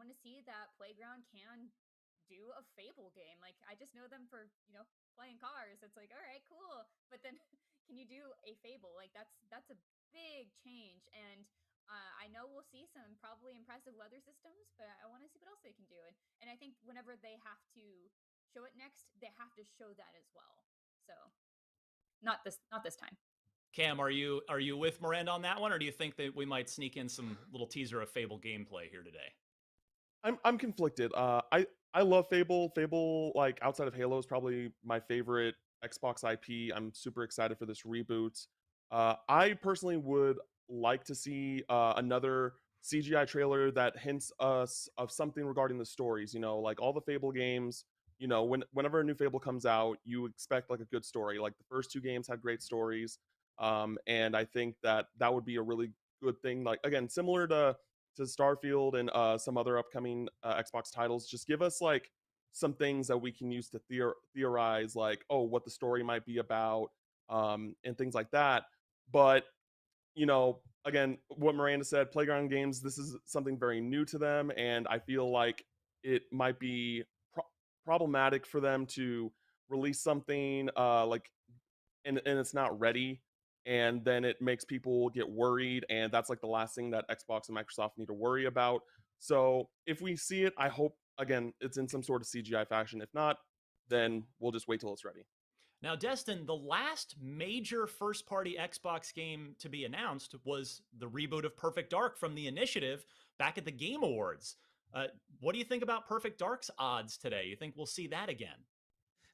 want to see that Playground can do a Fable game. Like, I just know them for, playing cars. It's like, all right, cool. But then can you do a Fable? Like, that's a big change. And I know we'll see some probably impressive weather systems, but I want to see what else they can do. And I think whenever they have to show it next, they have to show that as well. So not this time. Cam, are you with Miranda on that one, or do you think that we might sneak in some little teaser of Fable gameplay here today? I'm conflicted. I love Fable. Fable, like outside of Halo, is probably my favorite Xbox IP. I'm super excited for this reboot. I personally would like to see another CGI trailer that hints us of something regarding the stories. You know, like all the Fable games. You know, whenever a new Fable comes out, you expect like a good story. Like the first two games had great stories, and I think that would be a really good thing. Like again, similar to Starfield and some other upcoming Xbox titles. Just give us like some things that we can use to theorize, like what the story might be about, and things like that. But again, what Miranda said, Playground Games, this is something very new to them, and I feel like it might be problematic for them to release something like and it's not ready, and then it makes people get worried, and that's like the last thing that Xbox and Microsoft need to worry about. So if we see it, I hope again it's in some sort of CGI fashion. If not, then we'll just wait till it's ready. Now, Destin, the last major first party Xbox game to be announced was the reboot of Perfect Dark from the Initiative back at the Game Awards. What do you think about Perfect Dark's odds today? You think we'll see that again?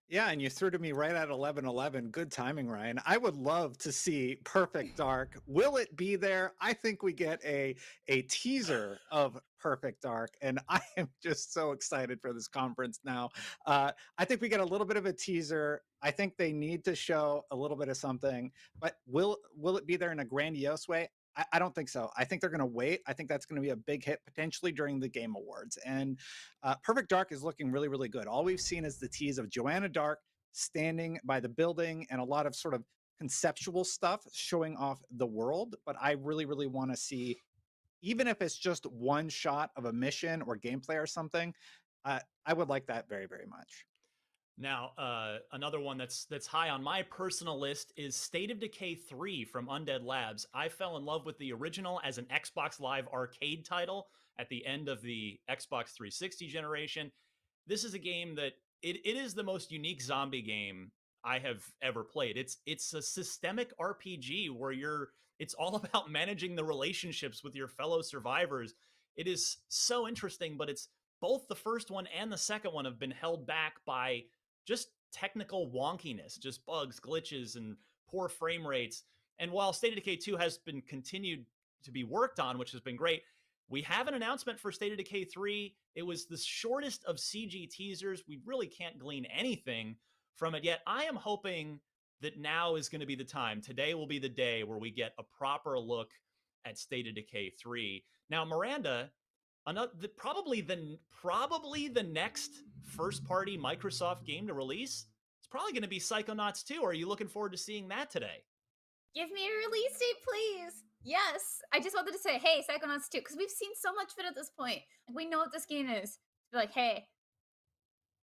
Yeah, and you threw to me right at 11:11. Good timing, Ryan. I would love to see Perfect Dark. Will it be there? I think we get a teaser of Perfect Dark, and I am just so excited for this conference now. I think we get a little bit of a teaser. I think they need to show a little bit of something, but will it be there in a grandiose way? I don't think so. I think they're going to wait. I think that's going to be a big hit potentially during the Game Awards. And Perfect Dark is looking really, really good. All we've seen is the tease of Joanna Dark standing by the building and a lot of sort of conceptual stuff showing off the world. But I really, really want to see, even if it's just one shot of a mission or gameplay or something, I would like that very, very much. Now, another one that's high on my personal list is State of Decay 3 from Undead Labs. I fell in love with the original as an Xbox Live arcade title at the end of the Xbox 360 generation. This is a game that it is the most unique zombie game I have ever played. It's a systemic RPG where it's all about managing the relationships with your fellow survivors. It is so interesting, but it's both the first one and the second one have been held back by just technical wonkiness, just bugs, glitches, and poor frame rates. And while State of Decay 2 has been continued to be worked on, which has been great, we have an announcement for State of Decay 3. It was the shortest of CG teasers. We really can't glean anything from it yet. I am hoping that now is going to be the time. Today will be the day where we get a proper look at State of Decay 3. Now, Miranda, probably the next first party Microsoft game to release, it's probably going to be Psychonauts 2. Are you looking forward to seeing that today? Give me a release date, please. Yes. I just wanted to say, hey, Psychonauts 2, because we've seen so much of it at this point. Like, we know what this game is. Be like, hey,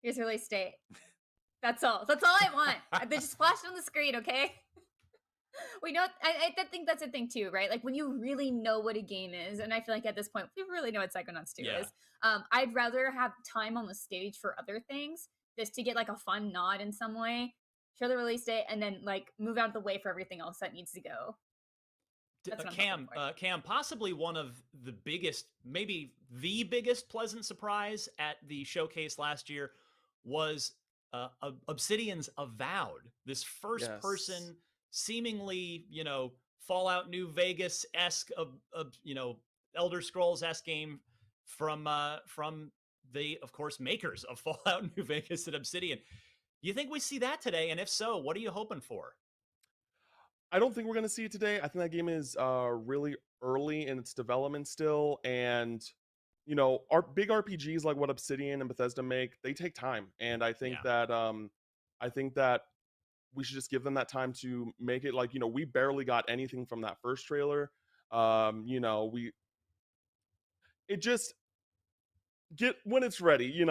here's a release date. That's all. That's all I want. They just flashed on the screen, okay? We know. I think that's a thing too, right? Like when you really know what a game is, and I feel like at this point we really know what Psychonauts 2 is. I'd rather have time on the stage for other things, just to get like a fun nod in some way, show the release date, and then like move out of the way for everything else that needs to go. Cam, possibly one of the biggest, maybe the biggest pleasant surprise at the showcase last year was Obsidian's Avowed. This first-person, seemingly, Fallout New Vegas-esque, Elder Scrolls-esque game from the, of course, makers of Fallout New Vegas and Obsidian. You think we see that today? And if so, what are you hoping for? I don't think we're going to see it today. I think that game is really early in its development still, and our big RPGs like what Obsidian and Bethesda make, they take time, and I think that we should just give them that time to make it. Like we barely got anything from that first trailer. It just get when it's ready.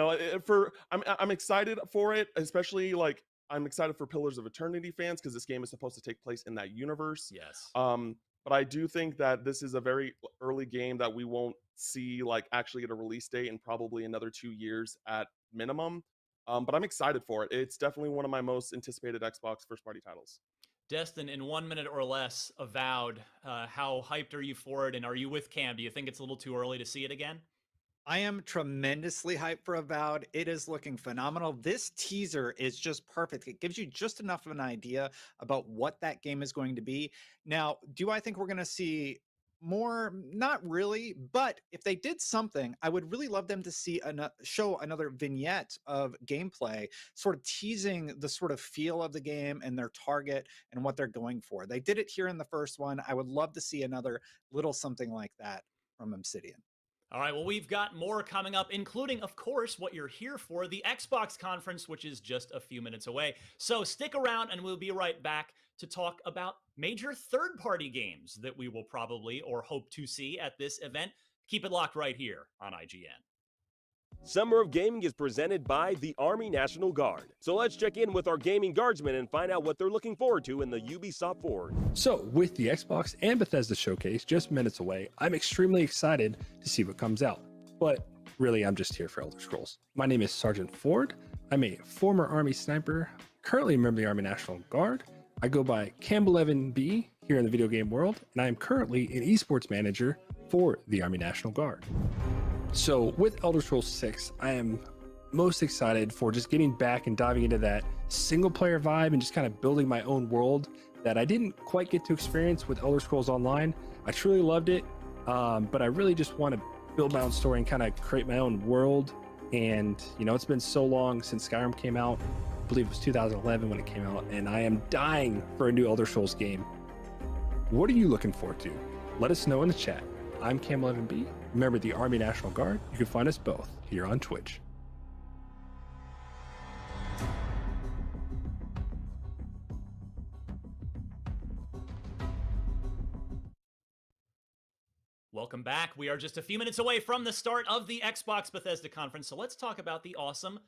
I'm excited for it, especially like I'm excited for Pillars of Eternity fans because this game is supposed to take place in that universe. Yes. But I do think that this is a very early game that we won't see like actually get a release date in probably another 2 years at minimum. But I'm excited for it. It's definitely one of my most anticipated Xbox first party titles. Destin, in 1 minute or less, Avowed, how hyped are you for it? And are you with Cam? Do you think it's a little too early to see it again? I am tremendously hyped for Avowed. It is looking phenomenal. This teaser is just perfect. It gives you just enough of an idea about what that game is going to be. Now, do I think we're going to see more? Not really, but if they did something, I would really love them to see show another vignette of gameplay, sort of teasing the sort of feel of the game and their target and what they're going for. They did it here in the first one. I would love to see another little something like that from Obsidian. All right, well, we've got more coming up, including, of course, what you're here for, the Xbox conference, which is just a few minutes away. So stick around, and we'll be right back to talk about major third-party games that we will probably or hope to see at this event. Keep it locked right here on IGN. Summer of Gaming is presented by the Army National Guard. So let's check in with our gaming guardsmen and find out what they're looking forward to in the Ubisoft Forward. So, with the Xbox and Bethesda showcase just minutes away, I'm extremely excited to see what comes out. But really, I'm just here for Elder Scrolls. My name is Sergeant Ford. I'm a former Army sniper, currently a member of the Army National Guard. I go by Campbell Evan B here in the video game world, and I am currently an esports manager for the Army National Guard. So with Elder Scrolls 6, I am most excited for just getting back and diving into that single player vibe and just kind of building my own world that I didn't quite get to experience with Elder Scrolls Online. I truly loved it, but I really just want to build my own story and kind of create my own world. And, it's been so long since Skyrim came out. I believe it was 2011 when it came out, and I am dying for a new Elder Scrolls game. What are you looking forward to? Let us know in the chat. I'm Campbell Evan B, member of the Army National Guard. You can find us both here on Twitch. Welcome back. We are just a few minutes away from the start of the Xbox Bethesda conference, so let's talk about the awesome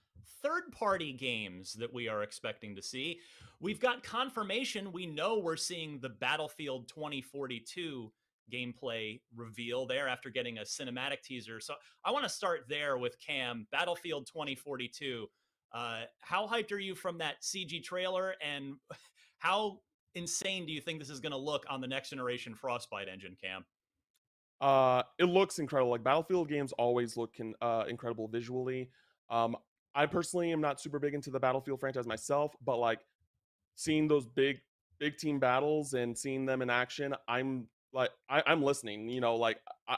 third-party games that we are expecting to see. We've got confirmation. We know we're seeing the Battlefield 2042 gameplay reveal there after getting a cinematic teaser. So I want to start there with Cam. Battlefield 2042. How hyped are you from that CG trailer, and how insane do you think this is going to look on the next generation Frostbite engine, Cam? It looks incredible. Like Battlefield games always look incredible visually. I personally am not super big into the Battlefield franchise myself, but like seeing those big team battles and seeing them in action, I'm listening.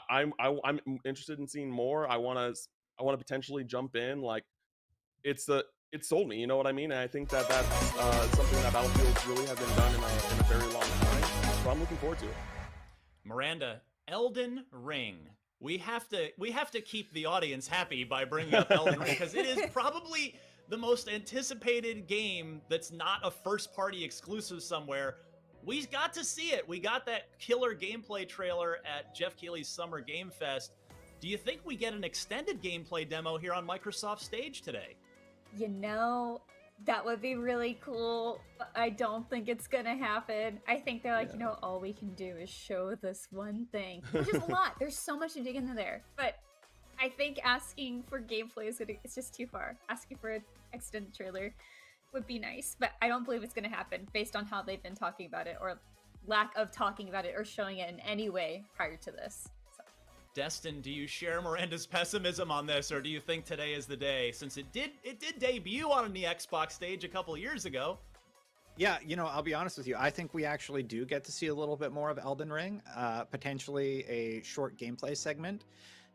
I'm interested in seeing more. I want to potentially jump in. Like it sold me. You know what I mean? And I think that that's something that Battlefield really hasn't done in a very long time. So I'm looking forward to it. Miranda, Elden Ring. We have to keep the audience happy by bringing up Elden Ring because it is probably the most anticipated game that's not a first-party exclusive somewhere. We got to see it. We got that killer gameplay trailer at Jeff Keighley's Summer Game Fest. Do you think we get an extended gameplay demo here on Microsoft Stage today? That would be really cool, but I don't think it's gonna happen. I think they're like, all we can do is show this one thing, which is a lot. There's so much to dig into there. But I think asking for gameplay it's just too far. Asking for an extended trailer would be nice, but I don't believe it's gonna happen based on how they've been talking about it, or lack of talking about it or showing it in any way prior to this. Destin, do you share Miranda's pessimism on this, or do you think today is the day, since it did debut on the Xbox Stage a couple years ago? Yeah, I'll be honest with you. I think we actually do get to see a little bit more of Elden Ring, potentially a short gameplay segment.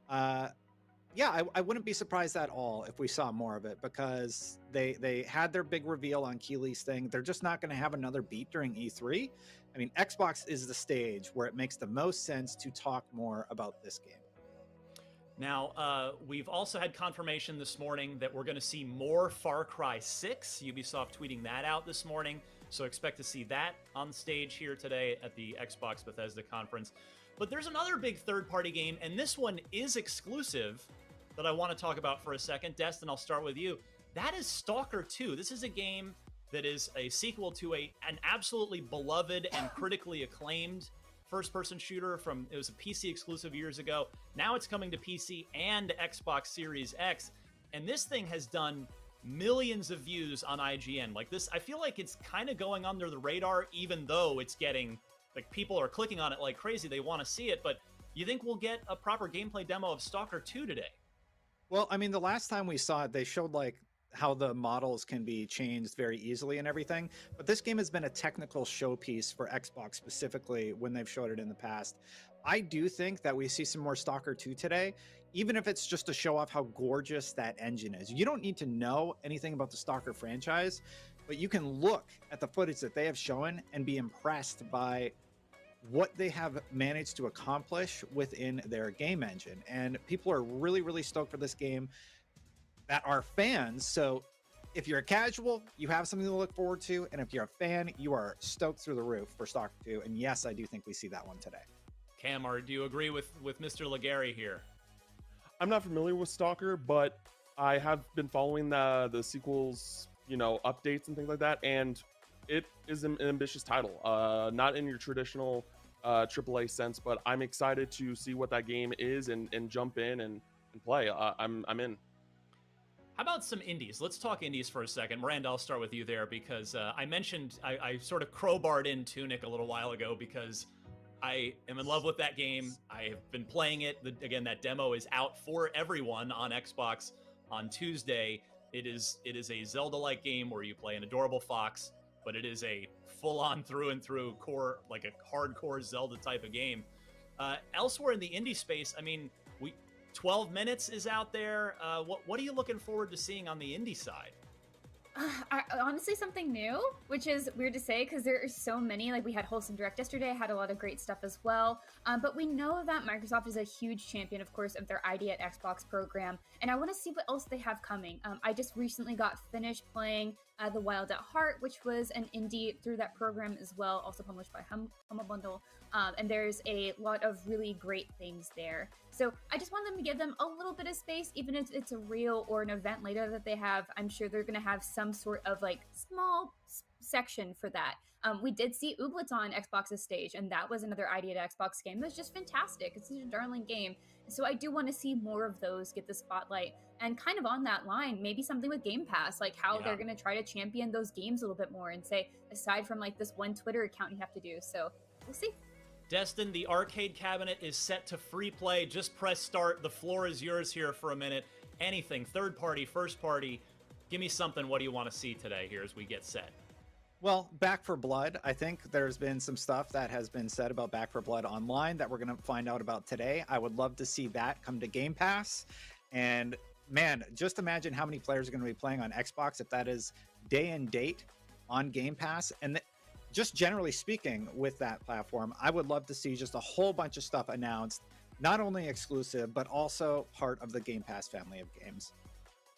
Yeah, I wouldn't be surprised at all if we saw more of it, because they had their big reveal on Keighley's thing. They're just not going to have another beat during E3. I mean, Xbox is the stage where it makes the most sense to talk more about this game. Now, we've also had confirmation this morning that we're going to see more Far Cry 6. Ubisoft tweeting that out this morning. So expect to see that on stage here today at the Xbox Bethesda conference. But there's another big third-party game, and this one is exclusive. that I want to talk about for a second. Destin, I'll start with you. That is Stalker 2. This is a game that is a sequel to an absolutely beloved and critically acclaimed first-person shooter it was a PC exclusive years ago. Now it's coming to PC and Xbox Series X, and this thing has done millions of views on IGN. Like this, I feel like it's kind of going under the radar, even though it's getting, like, people are clicking on it like crazy. They want to see it, but you think we'll get a proper gameplay demo of Stalker 2 today? Well, I mean, the last time we saw it, they showed like how the models can be changed very easily and everything. But this game has been a technical showpiece for Xbox specifically when they've showed it in the past. I do think that we see some more Stalker 2 today, even if it's just to show off how gorgeous that engine is. You don't need to know anything about the Stalker franchise, but you can look at the footage that they have shown and be impressed by what they have managed to accomplish within their game engine. And people are really, really stoked for this game that are fans. So if you're a casual, you have something to look forward to. And if you're a fan, you are stoked through the roof for Stalker 2. And yes, I do think we see that one today. Cam, do you agree with Mr. Legary here? I'm not familiar with Stalker, but I have been following the sequels, updates and things like that, and it is an ambitious title. Not in your traditional AAA sense, but I'm excited to see what that game is and jump in and play. I'm in. How about some indies? Let's talk indies for a second. Miranda, I'll start with you there because I mentioned I sort of crowbarred in Tunic a little while ago because I am in love with that game. I have been playing it. Again, that demo is out for everyone on Xbox on Tuesday. It is a Zelda-like game where you play an adorable fox, but it is a full-on through and through core, like a hardcore Zelda type of game. Elsewhere in the indie space, I mean, 12 Minutes is out there. What are you looking forward to seeing on the indie side? Honestly, something new, which is weird to say because there are so many. Like, we had Wholesome Direct yesterday, had a lot of great stuff as well. But we know that Microsoft is a huge champion, of course, of their ID at Xbox program. And I want to see what else they have coming. I just recently got finished playing The Wild at Heart, which was an indie through that program as well, also published by Humble Bundle. And there's a lot of really great things there. So I just want them to give them a little bit of space, even if it's a reel or an event later that they have. I'm sure they're going to have some sort of like small section for that. We did see Ooblets on Xbox's stage, and that was another ID at Xbox game. It was just fantastic. It's such a darling game. So I do want to see more of those get the spotlight. And kind of on that line, maybe something with Game Pass, like how they're going to try to champion those games a little bit more and say, aside from like this one Twitter account you have to do. So we'll see. Destin, the arcade cabinet is set to free play. Just press start. The floor is yours here for a minute. Anything, third party, first party. Give me something. What do you want to see today here as we get set? Well, Back 4 Blood, I think there's been some stuff that has been said about Back 4 Blood online that we're going to find out about today. I would love to see that come to Game Pass. And man, just imagine how many players are going to be playing on Xbox if that is day and date on Game Pass. And just generally speaking with that platform, I would love to see just a whole bunch of stuff announced, not only exclusive, but also part of the Game Pass family of games.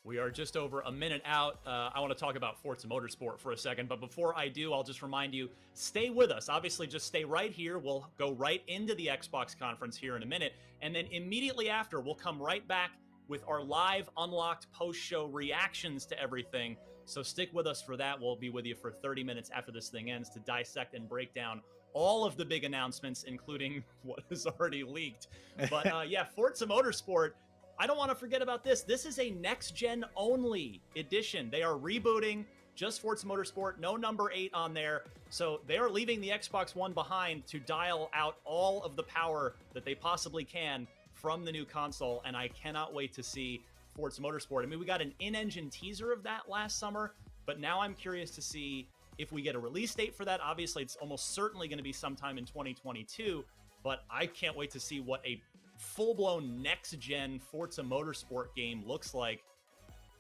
We are just over a minute out. I want to talk about Forza Motorsport for a second, but before I do, I'll just remind you, stay with us. Obviously, just stay right here. We'll go right into the Xbox conference here in a minute, and then immediately after, we'll come right back with our live Unlocked post-show reactions to everything. So stick with us for that. We'll be with you for 30 minutes after this thing ends to dissect and break down all of the big announcements, including what is already leaked. But yeah, Forza Motorsport, I don't want to forget about this. This is a next-gen only edition. They are rebooting just Forza Motorsport, no number 8 on there. So they are leaving the Xbox One behind to dial out all of the power that they possibly can from the new console, and I cannot wait to see Forza Motorsport. I mean, we got an in-engine teaser of that last summer, but now I'm curious to see if we get a release date for that. Obviously, it's almost certainly going to be sometime in 2022, but I can't wait to see what a full-blown next-gen Forza Motorsport game looks like.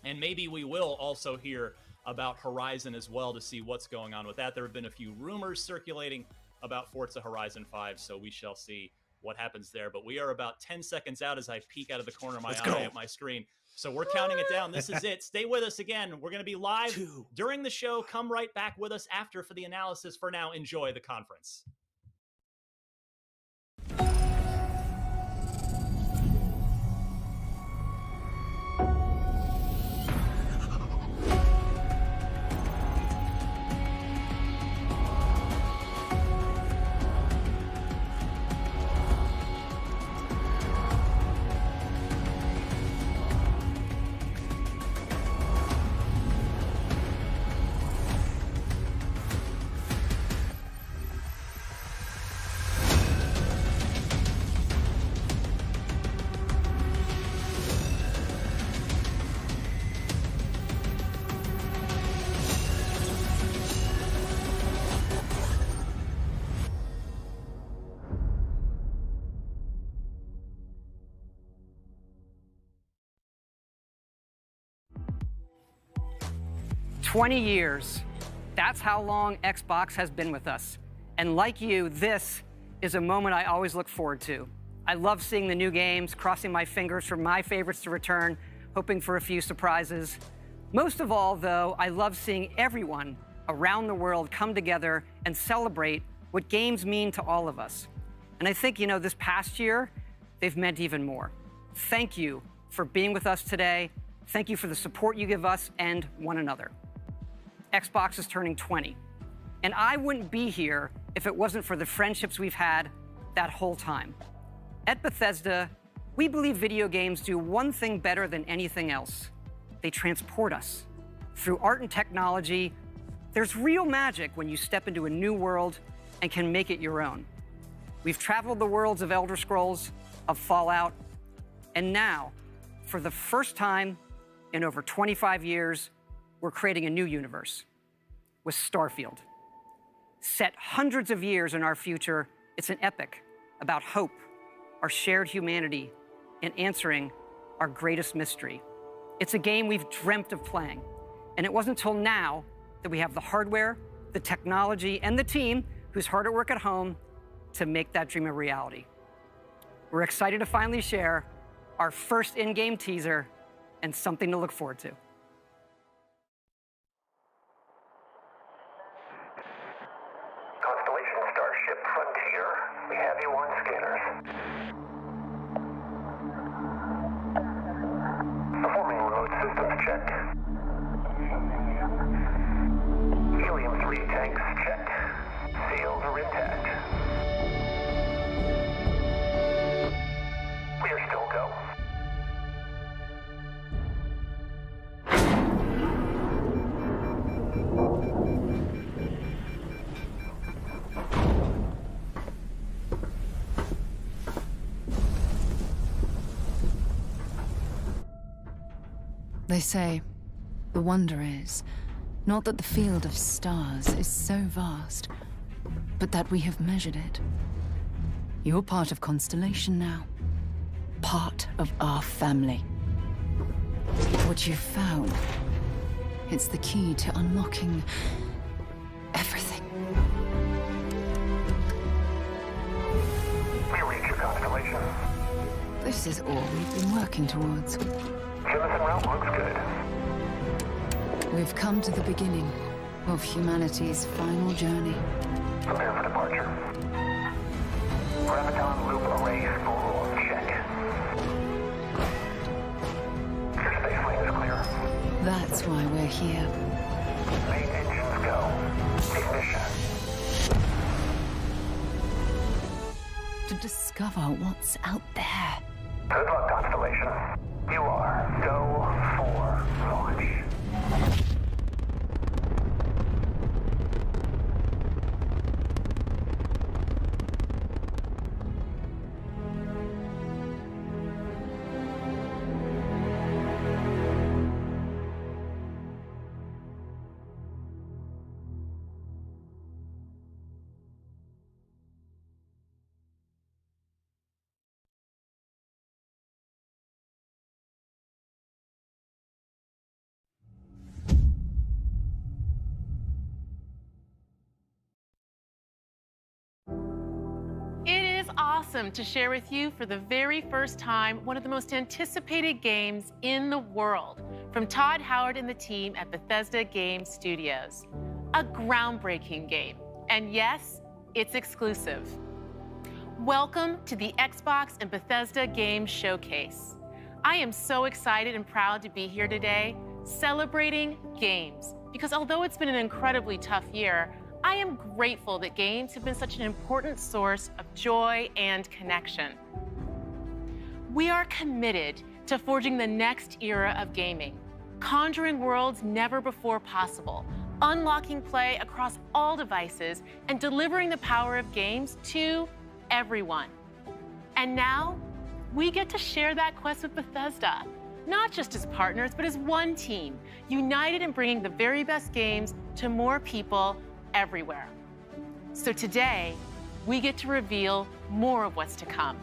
And maybe we will also hear about Horizon as well to see what's going on with that. There have been a few rumors circulating about Forza Horizon 5, so we shall see what happens there. But we are about 10 seconds out as I peek out of the corner of my eye at my screen. So we're counting it down. This is it. Stay with us again. We're going to be live during the show. Come right back with us after for the analysis. For now, enjoy the conference. 20 years. That's how long Xbox has been with us. And like you, this is a moment I always look forward to. I love seeing the new games, crossing my fingers for my favorites to return, hoping for a few surprises. Most of all, though, I love seeing everyone around the world come together and celebrate what games mean to all of us. And I think, this past year, they've meant even more. Thank you for being with us today. Thank you for the support you give us and one another. Xbox is turning 20, and I wouldn't be here if it wasn't for the friendships we've had that whole time. At Bethesda, we believe video games do one thing better than anything else. They transport us. Through art and technology, there's real magic when you step into a new world and can make it your own. We've traveled the worlds of Elder Scrolls, of Fallout, and now, for the first time in over 25 years, we're creating a new universe with Starfield. Set hundreds of years in our future, it's an epic about hope, our shared humanity, and answering our greatest mystery. It's a game we've dreamt of playing, and it wasn't until now that we have the hardware, the technology, and the team who's hard at work at home to make that dream a reality. We're excited to finally share our first in-game teaser and something to look forward to. Constellation Starship Frontier, we have you on scanners. Performing remote systems check. Helium-3 tanks check. Seals are intact. We are still go. They say, the wonder is, not that the field of stars is so vast, but that we have measured it. You're part of Constellation now. Part of our family. What you've found, it's the key to unlocking everything. We reach your constellation. This is all we've been working towards. Jemison route looks good. We've come to the beginning of humanity's final journey. Prepare for departure. Graviton loop array spool check. Your space lane is clear. That's why we're here. Main engines go. Ignition. To discover what's out there. Good luck, Constellation. You are go for launch. Awesome to share with you for the very first time one of the most anticipated games in the world from Todd Howard and the team at Bethesda Game Studios. A groundbreaking game, and yes, it's exclusive. Welcome to the Xbox and Bethesda Game Showcase. I am so excited and proud to be here today celebrating games, because although it's been an incredibly tough year, I am grateful that games have been such an important source of joy and connection. We are committed to forging the next era of gaming, conjuring worlds never before possible, unlocking play across all devices, and delivering the power of games to everyone. And now, we get to share that quest with Bethesda, not just as partners, but as one team, united in bringing the very best games to more people everywhere. So today, we get to reveal more of what's to come.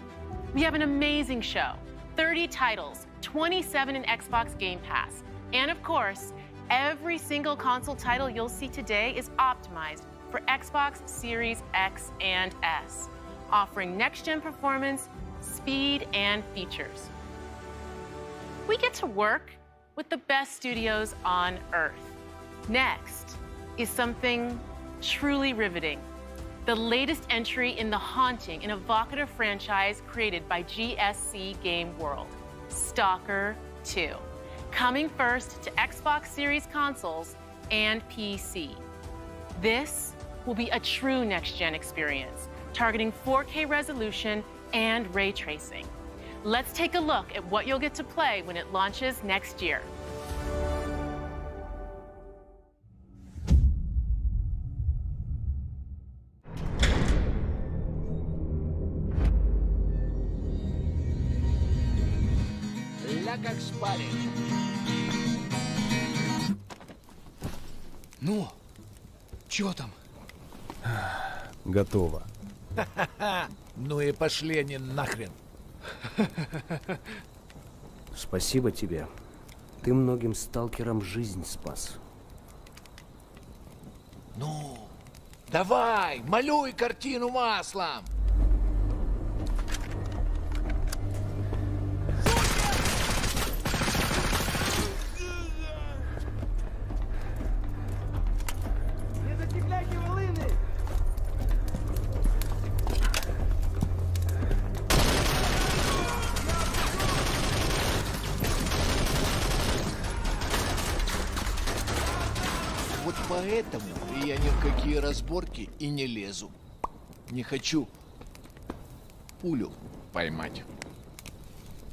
We have an amazing show, 30 titles, 27 in Xbox Game Pass, and of course, Every single console title you'll see today is optimized for Xbox Series X and S, offering next-gen performance, speed, and features. We get to work with the best studios on Earth. Next is something truly riveting. The latest entry in the haunting and evocative franchise created by GSC Game World, Stalker 2. Coming first to Xbox Series consoles and PC. This will be a true next-gen experience, targeting 4K resolution and ray tracing. Let's take a look at what you'll get to play when it launches next year. Как спали. Ну, чё там? Готово. Ну и пошли они нахрен. Спасибо тебе. Ты многим сталкерам жизнь спас. Ну, давай, малюй картину маслом. Вот поэтому я ни в какие разборки и не лезу. Не хочу пулю поймать.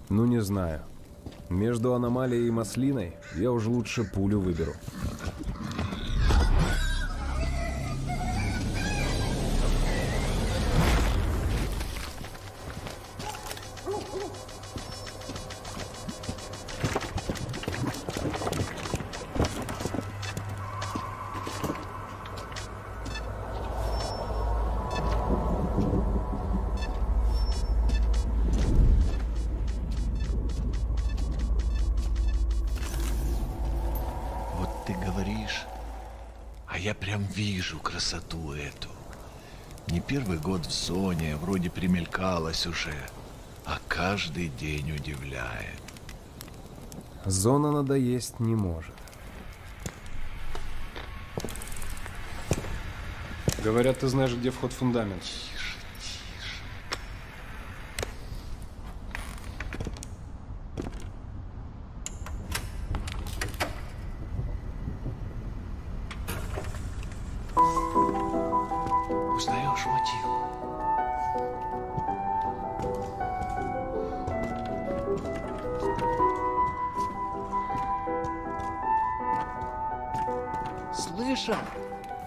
Ну, не знаю. Между аномалией и маслиной я уже лучше пулю выберу. Вот ты говоришь, а я прям вижу красоту эту. Не первый год в зоне, вроде примелькалась уже, а каждый день удивляет. Зона надоесть не может. Говорят, ты знаешь, где вход в фундамент. Узнаешь мотив? Слышал?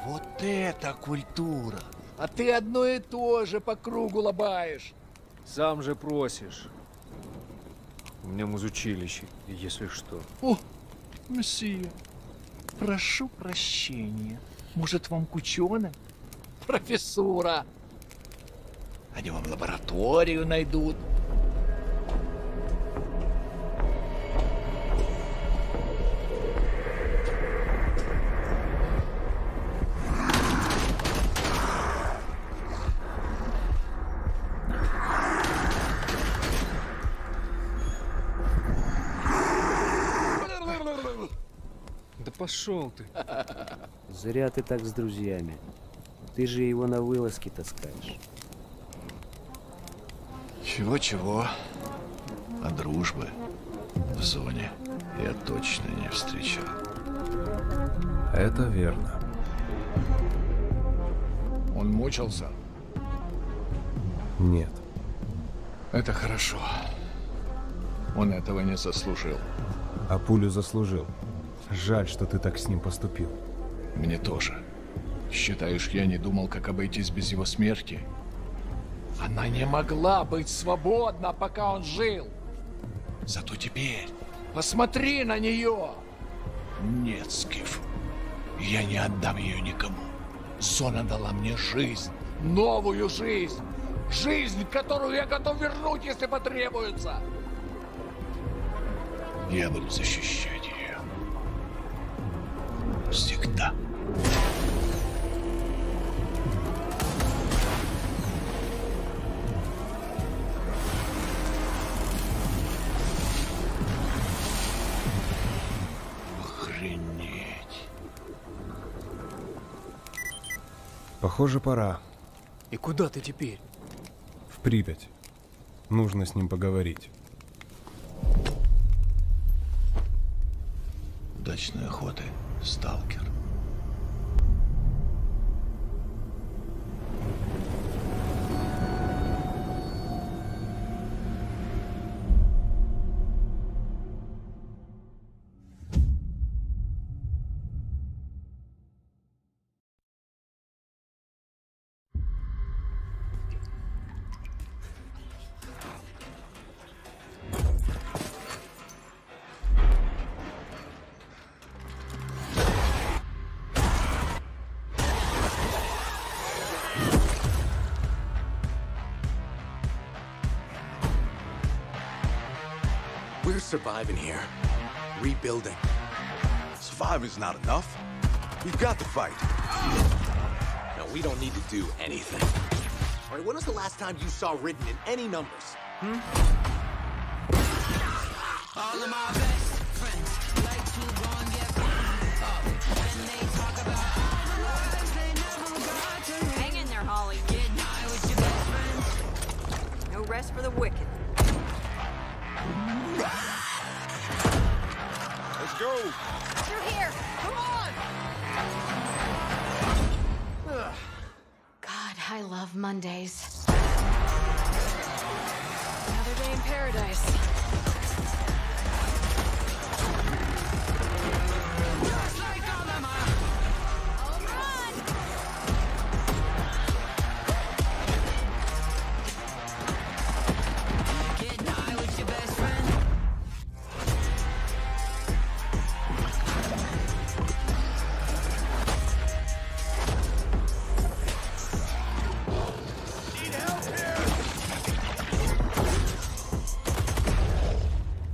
Вот это культура! А ты одно и то же по кругу лобаешь. Сам же просишь. У меня музучилище, если что. О, месье, прошу прощения. Может, вам к ученым? Профессура. Они вам лабораторию найдут. Да пошел ты. Зря ты так с друзьями. Ты же его на вылазки таскаешь. Чего-чего, а дружбы в зоне я точно не встречал. Это верно. Он мучился? Нет. Это хорошо. Он этого не заслужил. А пулю заслужил. Жаль, что ты так с ним поступил. Мне тоже. Считаешь, я не думал, как обойтись без его смерти? Она не могла быть свободна, пока он жил. Зато теперь посмотри на нее. Нет, Скиф, я не отдам ее никому. Зона дала мне жизнь, новую жизнь. Жизнь, которую я готов вернуть, если потребуется. Я буду защищать ее. Похоже, пора. И куда ты теперь? В Припять. Нужно с ним поговорить. Удачной охоты, сталкер. We're surviving here. Rebuilding. Surviving's not enough. We've got to fight. No, we don't need to do anything. All right, when was the last time you saw written in any numbers? All of my best friends like to go and get fucked up. When they talk about all the lies they never got to live. Hang in there, Holly. Get high with your best friends. No rest for the wicked. Let's go. Through here. Come on. God, I love Mondays. Another day in paradise. Just like all of my Home run. get high with your best friend.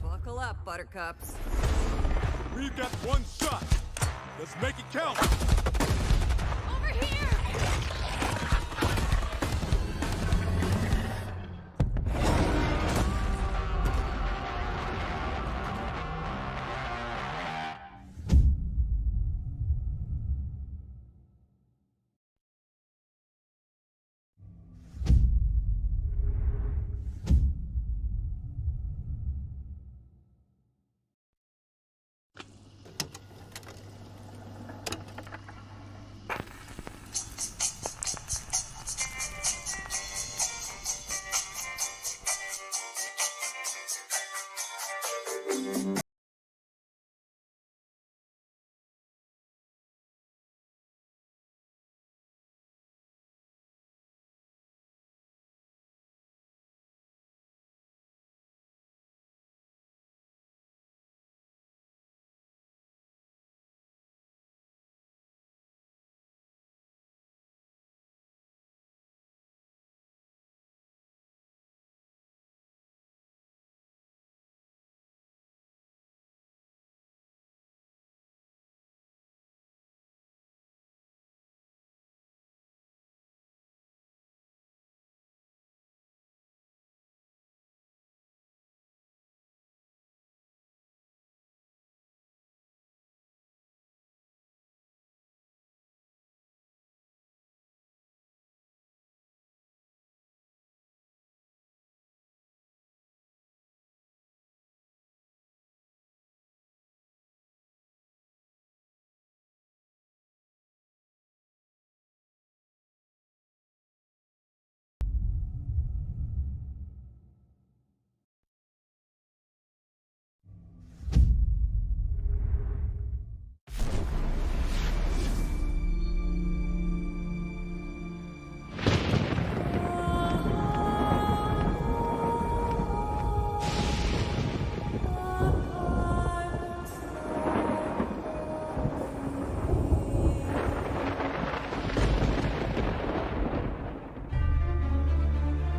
Buckle up, buttercups. We've got one shot. Let's make it count. Over here.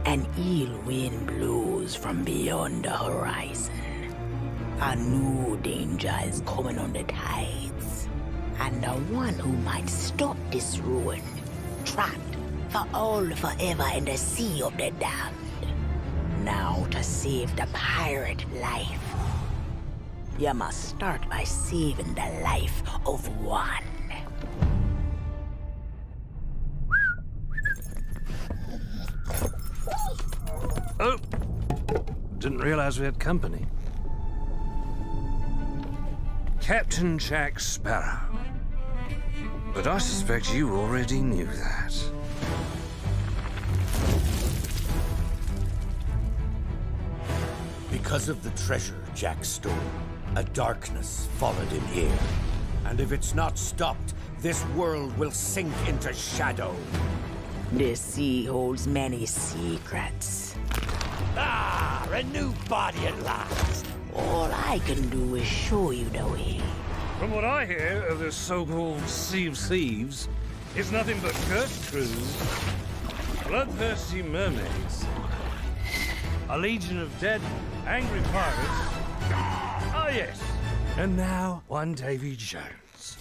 An ill wind blows from beyond the horizon. A new danger is coming on the tides. And the one who might stop this ruin, trapped for all forever in the sea of the damned. Now to save the pirate life, you must start by saving the life of one. Didn't realize we had company. Captain Jack Sparrow. But I suspect you already knew that. Because of the treasure Jack stole, a darkness followed him here. And if it's not stopped, this world will sink into shadow. This sea holds many secrets. Ah, a new body at last. All I can do is show you the way. From what I hear of this so-called Sea of Thieves, it's nothing but cursed crews, bloodthirsty mermaids, a legion of dead, angry pirates. Ah, yes. And now, one Davy Jones.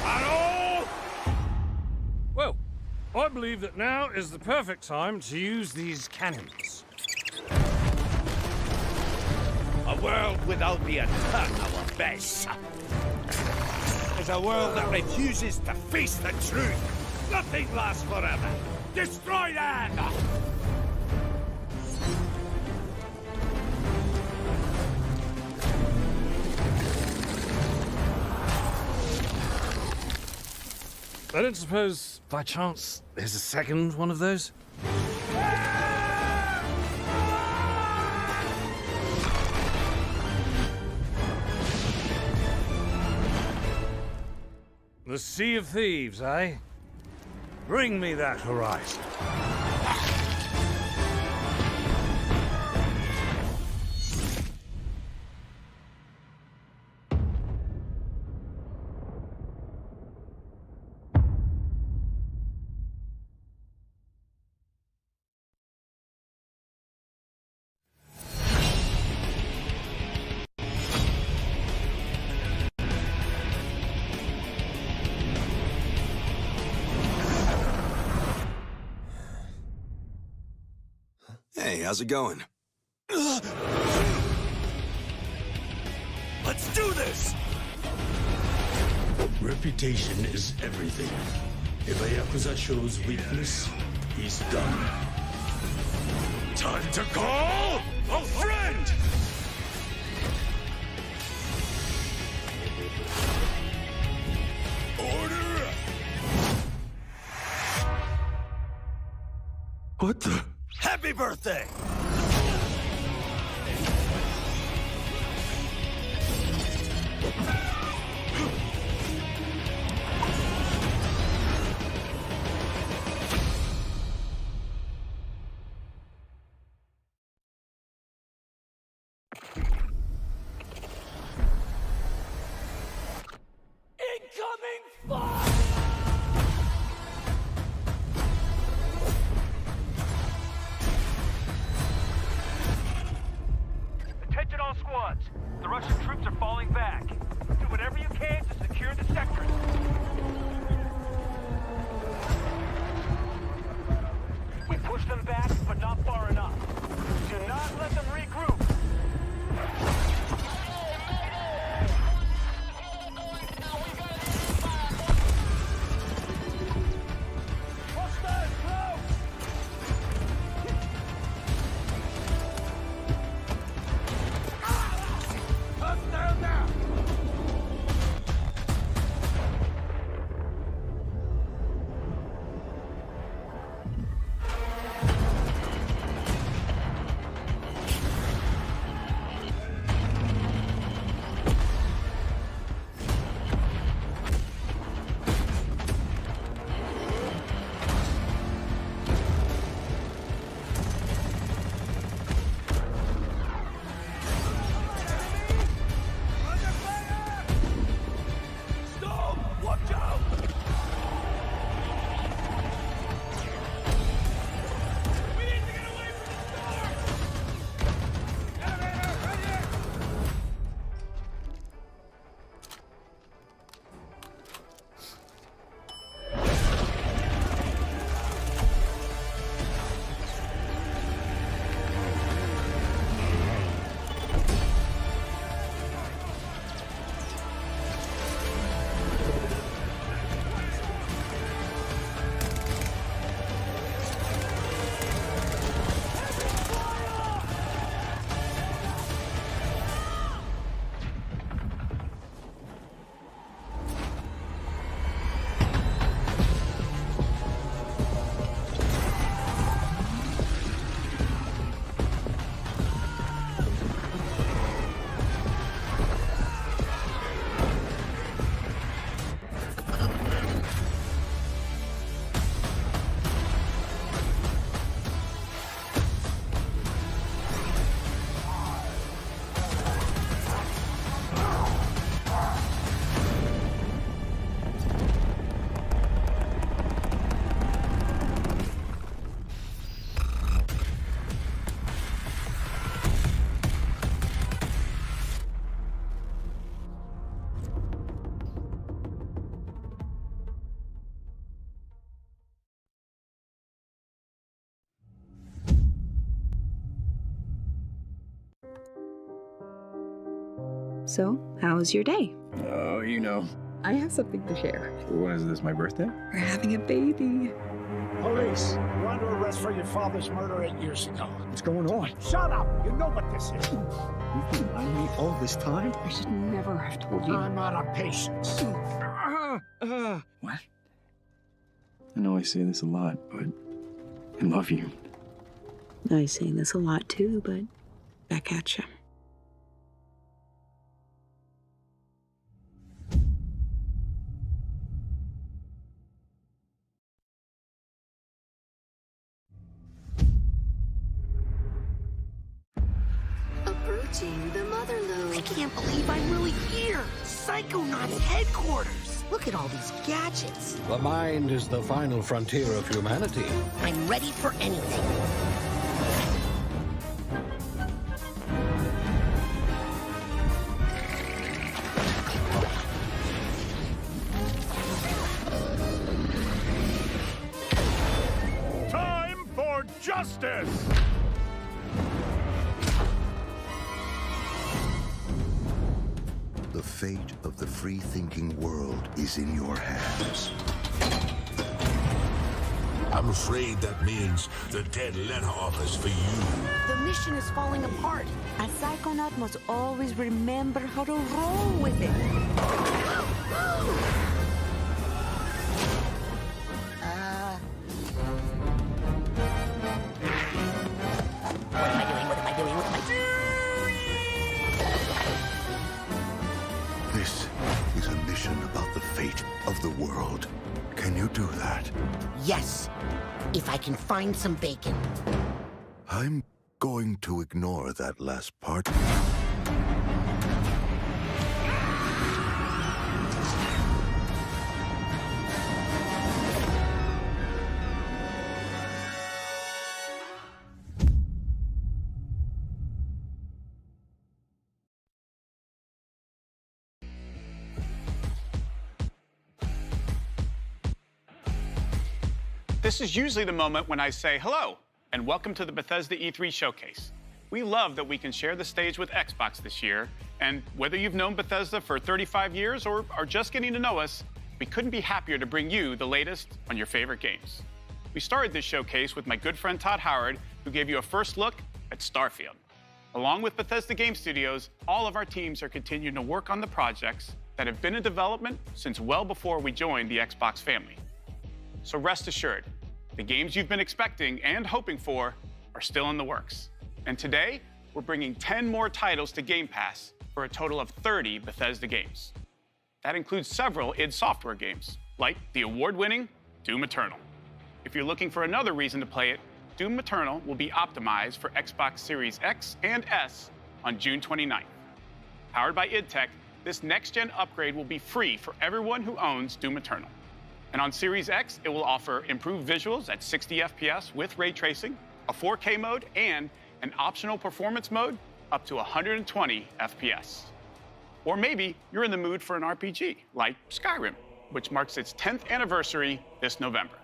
Hello! Well, I believe that now is the perfect time to use these cannons. A world without the attack our base. Is a world that refuses to face the truth. Nothing lasts forever. Destroy that! I don't suppose, by chance, there's a second one of those? The Sea of Thieves, eh? Bring me that horizon. Hey, how's it going? Let's do this! Reputation is everything. If a Yakuza shows weakness, he's done. Time to call a friend! Order! What the? Happy birthday! Incoming fire! Attention all squads. The Russian troops are falling back. Do whatever you can to secure the sector. We pushed them back, but not far enough. Do not let them regroup. Hostiles close! Hostile So, how's your day? Oh, you know. I have something to share. What is this, my birthday? We're having a baby. Police, you're under arrest for your father's murder 8 years ago. What's going on? Shut up! You know what this is. You've been lying to me all this time? I should never have told you. I'm out of patience. What? I know I say this a lot, but I love you. I say this a lot too, but back at you. Approaching the Motherlode. I can't believe I'm really here! Psychonauts headquarters! Look at all these gadgets. The mind is the final frontier of humanity. I'm ready for anything. Time for justice! The fate of the free-thinking world is in your hands. I'm afraid that means the dead letter office for you. The mission is falling apart. A psychonaut must always remember how to roll with it. What am I doing? What am I doing? What am I doing? This is a mission about the fate of the world. Can you do that? Yes, if I can find some bacon. I'm going to ignore that last part. This is usually the moment when I say hello and welcome to the Bethesda E3 Showcase. We love that we can share the stage with Xbox this year, and whether you've known Bethesda for 35 years or are just getting to know us, we couldn't be happier to bring you the latest on your favorite games. We started this showcase with my good friend Todd Howard, who gave you a first look at Starfield. Along with Bethesda Game Studios, all of our teams are continuing to work on the projects that have been in development since well before we joined the Xbox family. So rest assured, the games you've been expecting and hoping for are still in the works. And today, we're bringing 10 more titles to Game Pass for a total of 30 Bethesda games. That includes several id Software games, like the award-winning Doom Eternal. If you're looking for another reason to play it, Doom Eternal will be optimized for Xbox Series X and S on June 29th. Powered by id Tech, this next-gen upgrade will be free for everyone who owns Doom Eternal. And on Series X, it will offer improved visuals at 60 FPS with ray tracing, a 4K mode, and an optional performance mode up to 120 FPS. Or maybe you're in the mood for an RPG, like Skyrim, which marks its 10th anniversary this November.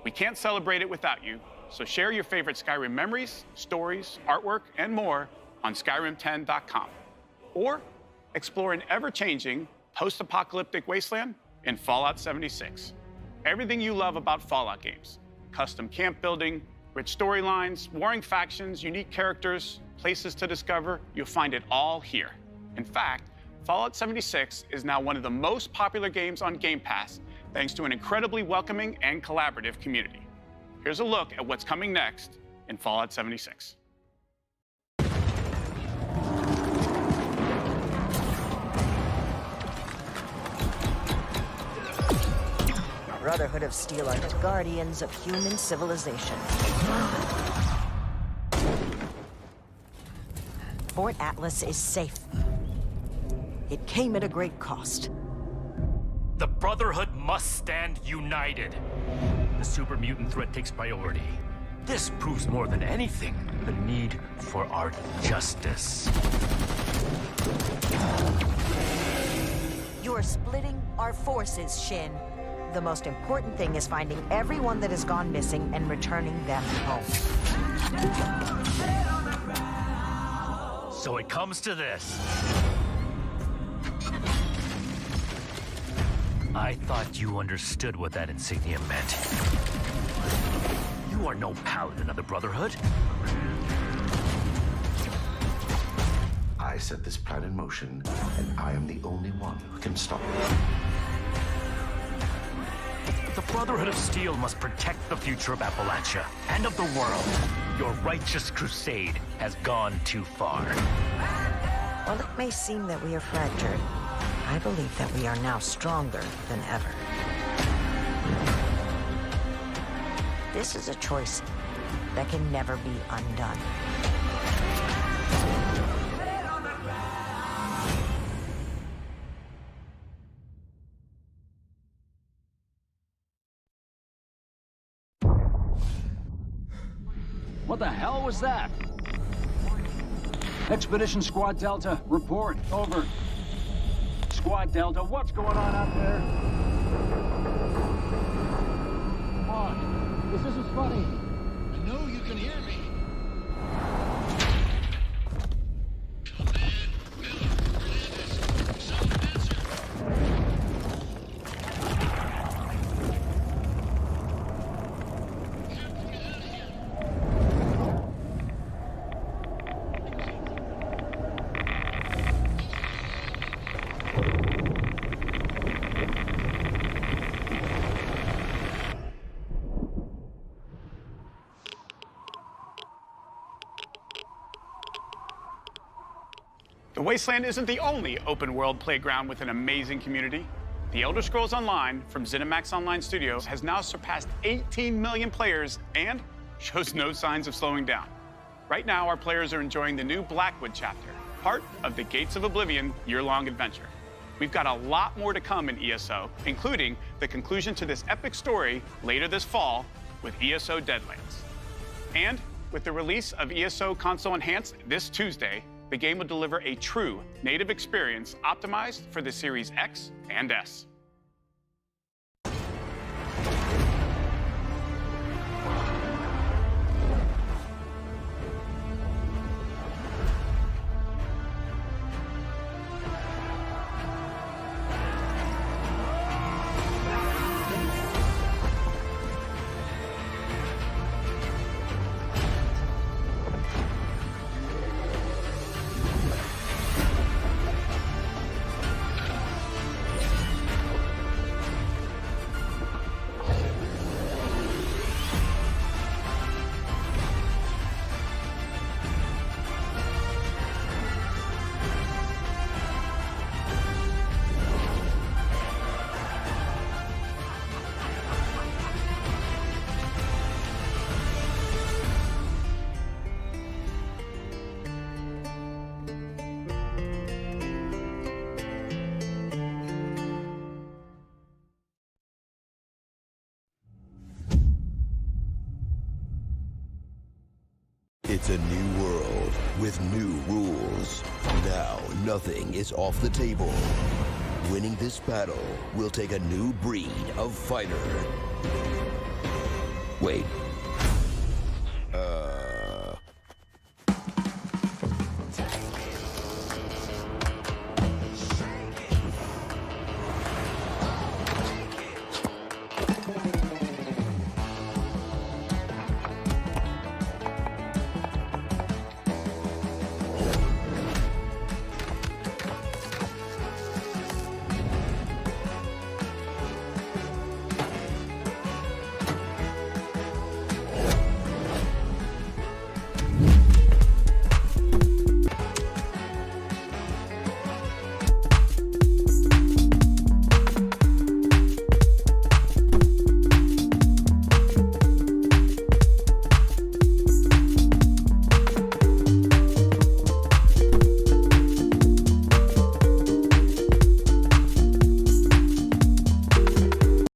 We can't celebrate it without you, so share your favorite Skyrim memories, stories, artwork, and more on Skyrim10.com. Or explore an ever-changing, post-apocalyptic wasteland in Fallout 76. Everything you love about Fallout games. Custom camp building, rich storylines, warring factions, unique characters, places to discover, you'll find it all here. In fact, Fallout 76 is now one of the most popular games on Game Pass, thanks to an incredibly welcoming and collaborative community. Here's a look at what's coming next in Fallout 76. Brotherhood of Steel are the guardians of human civilization. Fort Atlas is safe. It came at a great cost. The Brotherhood must stand united. The super mutant threat takes priority. This proves more than anything the need for our justice. You are splitting our forces, Shin. The most important thing is finding everyone that has gone missing and returning them home. So it comes to this. I thought you understood what that insignia meant. You are no paladin of the Brotherhood. I set this plan in motion, and I am the only one who can stop it. The Brotherhood of Steel must protect the future of Appalachia and of the world. Your righteous crusade has gone too far. While it may seem that we are fractured, I believe that we are now stronger than ever. This is a choice that can never be undone. What the hell was that? Expedition Squad Delta, report. Over. Squad Delta, what's going on out there? Come on. This isn't funny. I know you can hear me. The Wasteland isn't the only open-world playground with an amazing community. The Elder Scrolls Online from ZeniMax Online Studios has now surpassed 18 million players and shows no signs of slowing down. Right now, our players are enjoying the new Blackwood chapter, part of the Gates of Oblivion year-long adventure. We've got a lot more to come in ESO, including the conclusion to this epic story later this fall with ESO Deadlands. And with the release of ESO Console Enhanced this Tuesday, the game will deliver a true native experience optimized for the Series X and S. It's a new world with new rules. Now, nothing is off the table. Winning this battle will take a new breed of fighter. Wait.